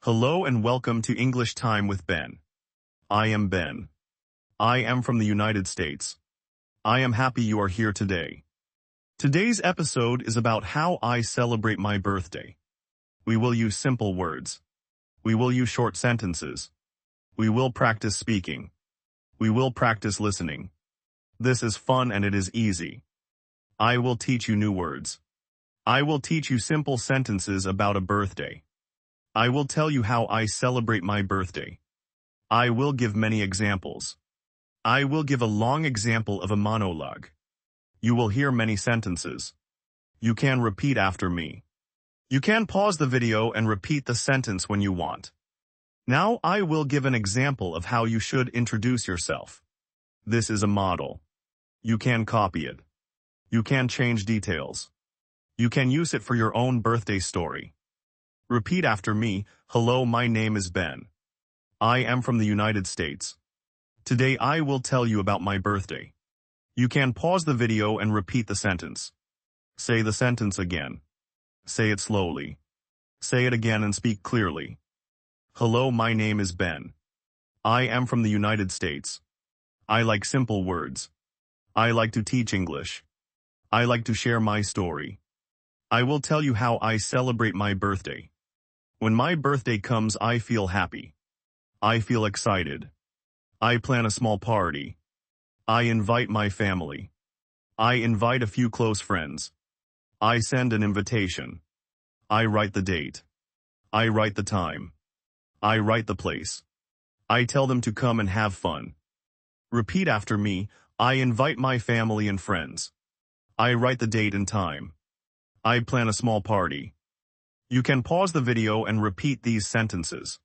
Hello and welcome to English Time with Ben. I am Ben. I am from the United States. I am happy you are here today. Today's episode is about how I celebrate my birthday. We will use simple words. We will use short sentences. We will practice speaking. We will practice listening. This is fun and it is easy. I will teach you new words. I will teach you simple sentences about a birthday. I will tell you how I celebrate my birthday. I will give many examples. I will give a long example of a monologue. You will hear many sentences. You can repeat after me. You can pause the video and repeat the sentence when you want. Now I will give an example of how you should introduce yourself. This is a model. You can copy it. You can change details. You can use it for your own birthday story. Repeat after me. Hello, my name is Ben. I am from the United States. Today I will tell you about my birthday. You can pause the video and repeat the sentence. Say the sentence again. Say it slowly. Say it again and speak clearly. Hello, my name is Ben. I am from the United States. I like simple words. I like to teach English. I like to share my story. I will tell you how I celebrate my birthday. When my birthday comes, I feel happy. I feel excited. I plan a small party. I invite my family. I invite a few close friends. I send an invitation. I write the date. I write the time. I write the place. I tell them to come and have fun. Repeat after me. I invite my family and friends. I write the date and time. I plan a small party. You can pause the video and repeat these sentences.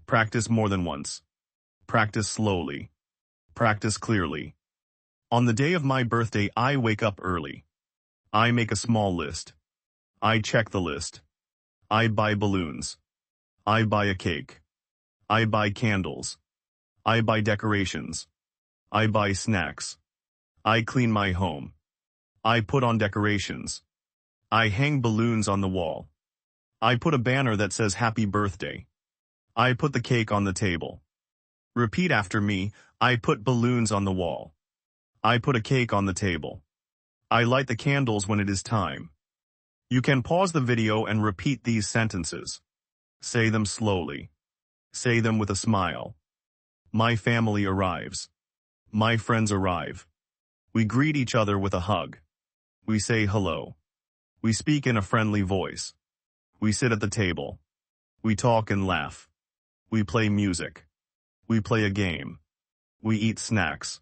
Practice more than once. Practice slowly. Practice clearly. On the day of my birthday, I wake up early. I make a small list. I check the list. I buy balloons. I buy a cake. I buy candles. I buy decorations. I buy snacks. I clean my home. I put on decorations. I hang balloons on the wall. I put a banner that says Happy Birthday. I put the cake on the table. Repeat after me. I put balloons on the wall. I put a cake on the table. I light the candles when it is time. You can pause the video and repeat these sentences. Say them slowly. Say them with a smile. My family arrives. My friends arrive. We greet each other with a hug. We say hello. We speak in a friendly voice. We sit at the table. We talk and laugh. We play music. We play a game. We eat snacks.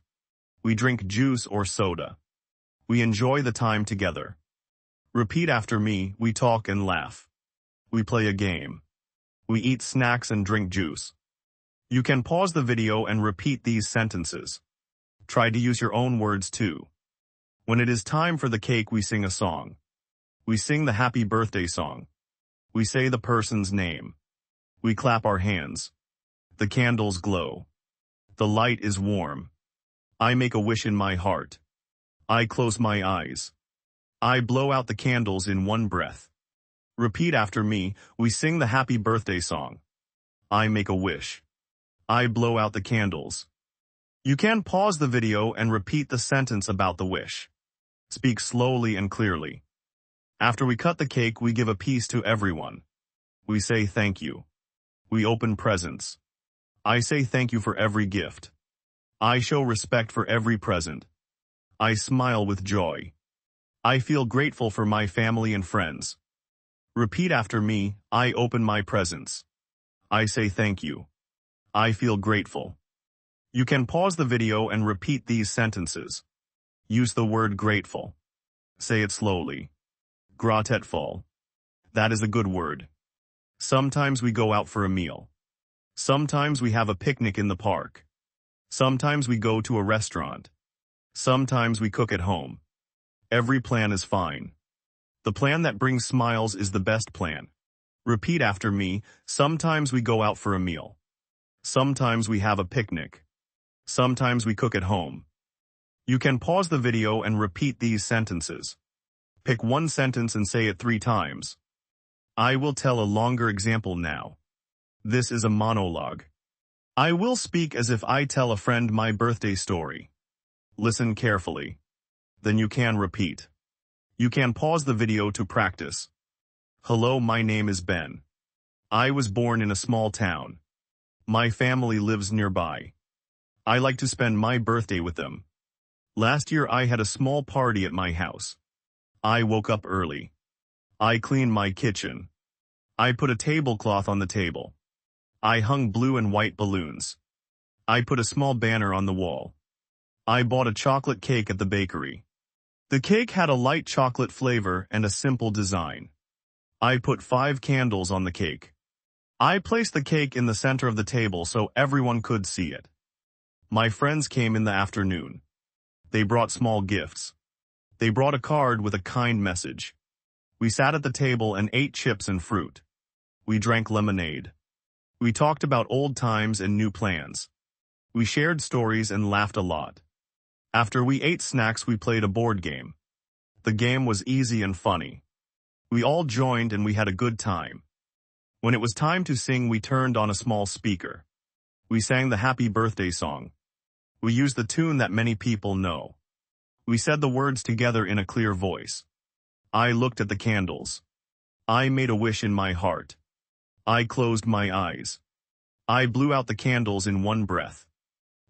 We drink juice or soda. We enjoy the time together. Repeat after me. We talk and laugh. We play a game. We eat snacks and drink juice. You can pause the video and repeat these sentences. Try to use your own words too. When it is time for the cake, we sing a song. We sing the happy birthday song. We say the person's name. We clap our hands. The candles glow. The light is warm. I make a wish in my heart. I close my eyes. I blow out the candles in one breath. Repeat after me. We sing the happy birthday song. I make a wish. I blow out the candles. You can pause the video and repeat the sentence about the wish. Speak slowly and clearly. After we cut the cake, we give a piece to everyone. We say thank you. We open presents. I say thank you for every gift. I show respect for every present. I smile with joy. I feel grateful for my family and friends. Repeat after me. I open my presents. I say thank you. I feel grateful. You can pause the video and repeat these sentences. Use the word grateful. Say it slowly. Grateful. That is a good word. Sometimes we go out for a meal. Sometimes we have a picnic in the park. Sometimes we go to a restaurant. Sometimes we cook at home. Every plan is fine. The plan that brings smiles is the best plan. Repeat after me. Sometimes we go out for a meal. Sometimes we have a picnic. Sometimes we cook at home. You can pause the video and repeat these sentences. Pick one sentence and say it 3 times. I will tell a longer example now. This is a monologue. I will speak as if I tell a friend my birthday story. Listen carefully. Then you can repeat. You can pause the video to practice. Hello, my name is Ben. I was born in a small town. My family lives nearby. I like to spend my birthday with them. Last year I had a small party at my house. I woke up early. I cleaned my kitchen. I put a tablecloth on the table. I hung blue and white balloons. I put a small banner on the wall. I bought a chocolate cake at the bakery. The cake had a light chocolate flavor and a simple design. I put 5 candles on the cake. I placed the cake in the center of the table so everyone could see it. My friends came in the afternoon. They brought small gifts. They brought a card with a kind message. We sat at the table and ate chips and fruit. We drank lemonade. We talked about old times and new plans. We shared stories and laughed a lot. After we ate snacks, we played a board game. The game was easy and funny. We all joined and we had a good time. When it was time to sing, we turned on a small speaker. We sang the happy birthday song. We used the tune that many people know. We said the words together in a clear voice. I looked at the candles. I made a wish in my heart. I closed my eyes. I blew out the candles in one breath.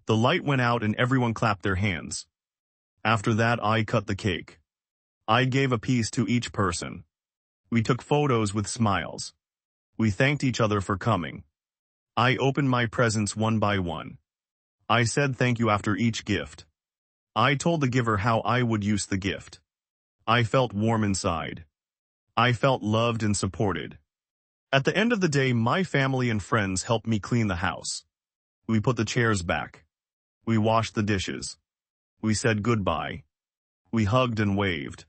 The light went out and everyone clapped their hands. After that, I cut the cake. I gave a piece to each person. We took photos with smiles. We thanked each other for coming. I opened my presents one by one. I said thank you after each gift. I told the giver how I would use the gift. I felt warm inside. I felt loved and supported. At the end of the day, my family and friends helped me clean the house. We put the chairs back. We washed the dishes. We said goodbye. We hugged and waved.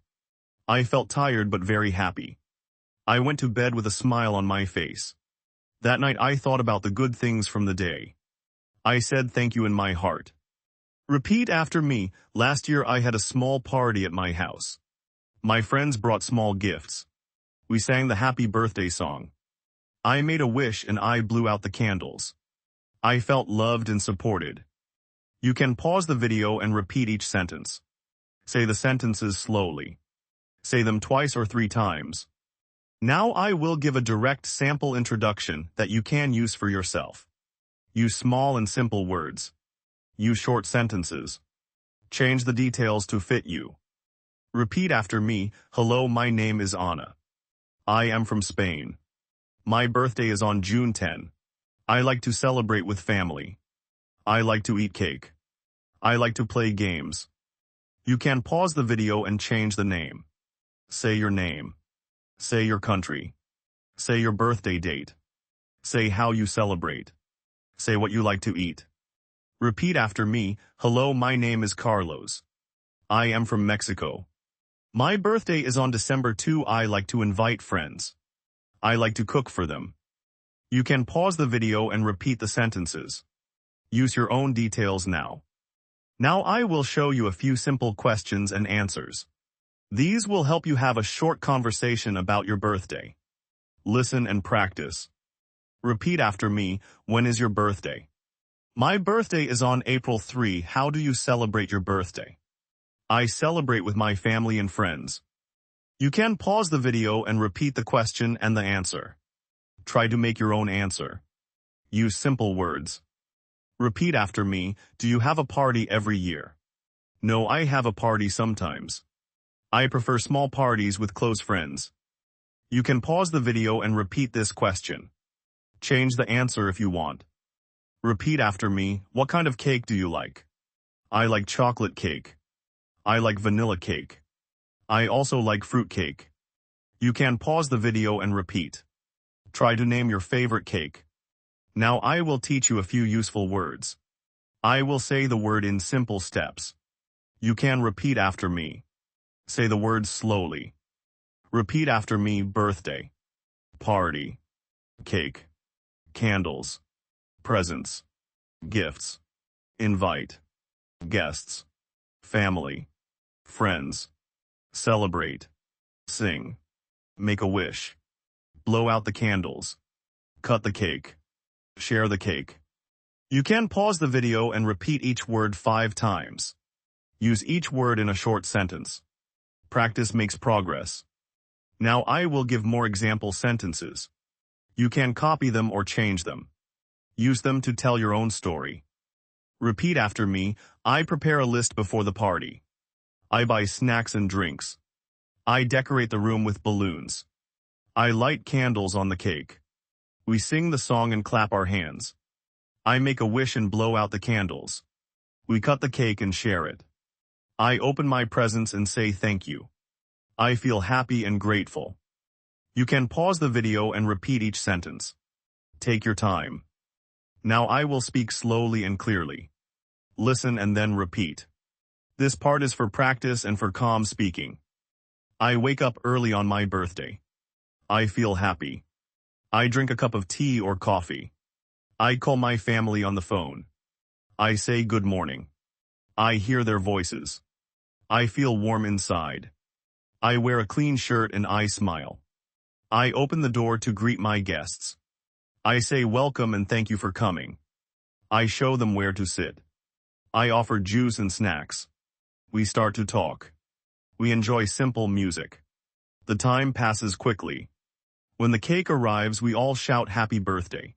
I felt tired but very happy. I went to bed with a smile on my face. That night I thought about the good things from the day. I said thank you in my heart. Repeat after me. Last year I had a small party at my house. My friends brought small gifts. We sang the happy birthday song. I made a wish and I blew out the candles. I felt loved and supported. You can pause the video and repeat each sentence. Say the sentences slowly. Say them twice or 3 times. Now I will give a direct sample introduction that you can use for yourself. Use small and simple words. Use short sentences. Change the details to fit you. Repeat after me. Hello, my name is Anna. I am from Spain. My birthday is on June 10. I like to celebrate with family. I like to eat cake. I like to play games. You can pause the video and change the name. Say your name. Say your country. Say your birthday date. Say how you celebrate. Say what you like to eat. Repeat after me. Hello, my name is Carlos. I am from Mexico. My birthday is on December 2. I like to invite friends. I like to cook for them. You can pause the video and repeat the sentences. Use your own details now. Now I will show you a few simple questions and answers. These will help you have a short conversation about your birthday. Listen and practice. Repeat after me. When is your birthday? My birthday is on April 3. How do you celebrate your birthday? I celebrate with my family and friends. You can pause the video and repeat the question and the answer. Try to make your own answer. Use simple words. Repeat after me. Do you have a party every year? No, I have a party sometimes. I prefer small parties with close friends. You can pause the video and repeat this question. Change the answer if you want. Repeat after me. What kind of cake do you like? I like chocolate cake. I like vanilla cake. I also like fruit cake. You can pause the video and repeat. Try to name your favorite cake. Now I will teach you a few useful words. I will say the word in simple steps. You can repeat after me. Say the words slowly. Repeat after me. Birthday, party, cake, candles, presents, gifts, invite, guests, family, friends, celebrate, sing, make a wish, blow out the candles, cut the cake. Share the cake. You can pause the video and repeat each word 5 times. Use each word in a short sentence. Practice makes progress. Now I will give more example sentences. You can copy them or change them. Use them to tell your own story. Repeat after me. I prepare a list before the party. I buy snacks and drinks. I decorate the room with balloons. I light candles on the cake. We sing the song and clap our hands. I make a wish and blow out the candles. We cut the cake and share it. I open my presents and say thank you. I feel happy and grateful. You can pause the video and repeat each sentence. Take your time. Now I will speak slowly and clearly. Listen and then repeat. This part is for practice and for calm speaking. I wake up early on my birthday. I feel happy. I drink a cup of tea or coffee. I call my family on the phone. I say good morning. I hear their voices. I feel warm inside. I wear a clean shirt and I smile. I open the door to greet my guests. I say welcome and thank you for coming. I show them where to sit. I offer juice and snacks. We start to talk. We enjoy simple music. The time passes quickly. When the cake arrives, we all shout happy birthday.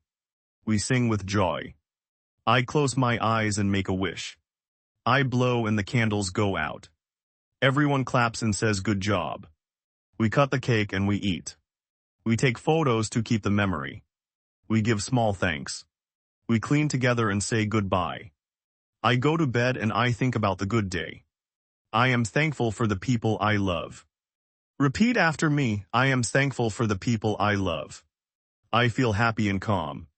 We sing with joy. I close my eyes and make a wish. I blow and the candles go out. Everyone claps and says good job. We cut the cake and we eat. We take photos to keep the memory. We give small thanks. We clean together and say goodbye. I go to bed and I think about the good day. I am thankful for the people I love. Repeat after me. I am thankful for the people I love. I feel happy and calm.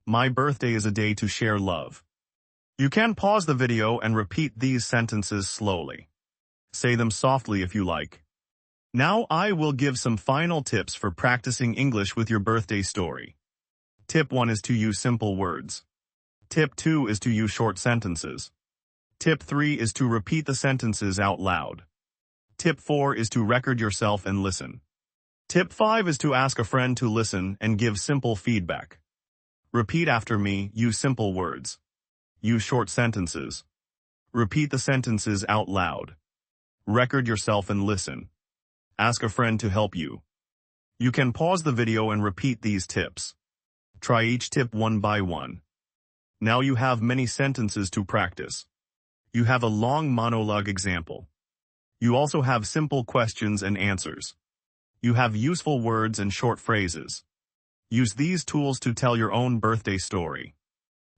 My birthday is a day to share love. You can pause the video and repeat these sentences slowly. Say them softly if you like. Now I will give some final tips for practicing English with your birthday story. Tip 1 is to use simple words. Tip 2 is to use short sentences. Tip 3 is to repeat the sentences out loud. Tip 4 is to record yourself and listen. Tip 5 is to ask a friend to listen and give simple feedback. Repeat after me. Use simple words. Use short sentences. Repeat the sentences out loud. Record yourself and listen. Ask a friend to help you. You can pause the video and repeat these tips. Try each tip one by one. Now you have many sentences to practice. You have a long monologue example. You also have simple questions and answers. You have useful words and short phrases. Use these tools to tell your own birthday story.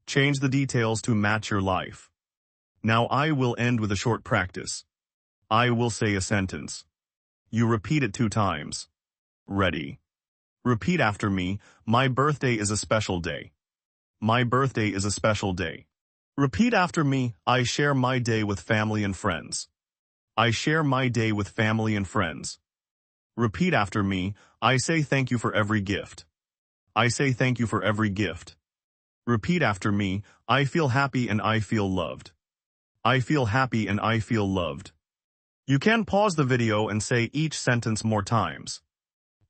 Change the details to match your life. Now I will end with a short practice. I will say a sentence. You repeat it 2 times. Ready? Repeat after me. My birthday is a special day. My birthday is a special day. Repeat after me. I share my day with family and friends. I share my day with family and friends. Repeat after me. I say thank you for every gift. I say thank you for every gift. Repeat after me. I feel happy and I feel loved. I feel happy and I feel loved. You can pause the video and say each sentence more times.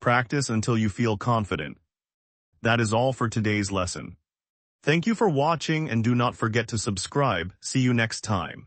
Practice until you feel confident. That is all for today's lesson. Thank you for watching and do not forget to subscribe. See you next time.